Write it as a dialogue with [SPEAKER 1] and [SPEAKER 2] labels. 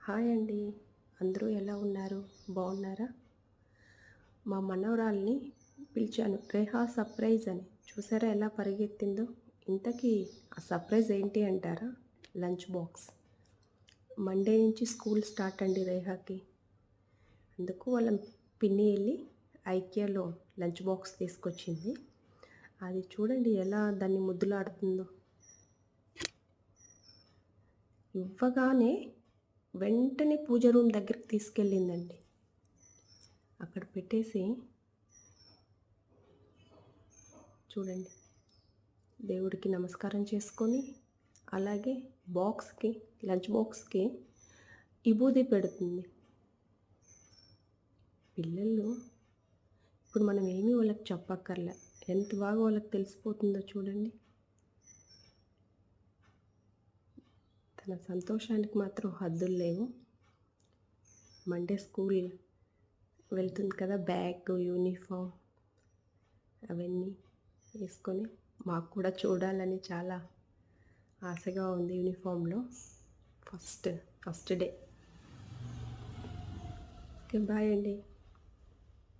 [SPEAKER 1] Hi అండి. అందరూ ఎలా ఉన్నారు? బాగున్నారా? మా మనవరాల్ని పిలిచాను. రేహా సర్ప్రైజ్ అని. చూసారా ఎలా పరిగెత్తిందో? ఇంతకీ ఆ సర్ప్రైజ్ ఏంటి అంటారా? Lunch box. మండే నుంచి స్కూల్ స్టార్ట్ అండి రేహాకి. అందుకు వాళ్ళ పిన్ని ఎళ్ళి ఐకియాలో లంచ్ బాక్స్ తీసుకొచ్చింది. అది చూడండి ఎలా దాన్ని ముద్దులాడుతుందో. ఇవ్వగానే వెంటనే పూజ రూమ్ దగ్గరికి తీసుకెళ్ళిందండి. అక్కడ పెట్టేసి చూడండి దేవుడికి నమస్కారం చేసుకొని, అలాగే బాక్స్‌కి లంచ్ బాక్స్‌కి విభూది పెడుతుంది. పిల్లలు ఇప్పుడు మనం ఏమీ వాళ్ళకి చెప్పక్కర్లే. ఎంత బాగా వాళ్ళకి తెలిసిపోతుందో చూడండి. తన సంతోషానికి మాత్రం హద్దులు లేవు. మండే స్కూల్ వెళ్తుంది కదా! బ్యాగ్, యూనిఫార్మ్ అవన్నీ ఏసుకొని మాకు కూడా చూడాలని చాలా ఆశగా ఉంది యూనిఫామ్‌లో. First day. ఓకే. బాయ్ అండి.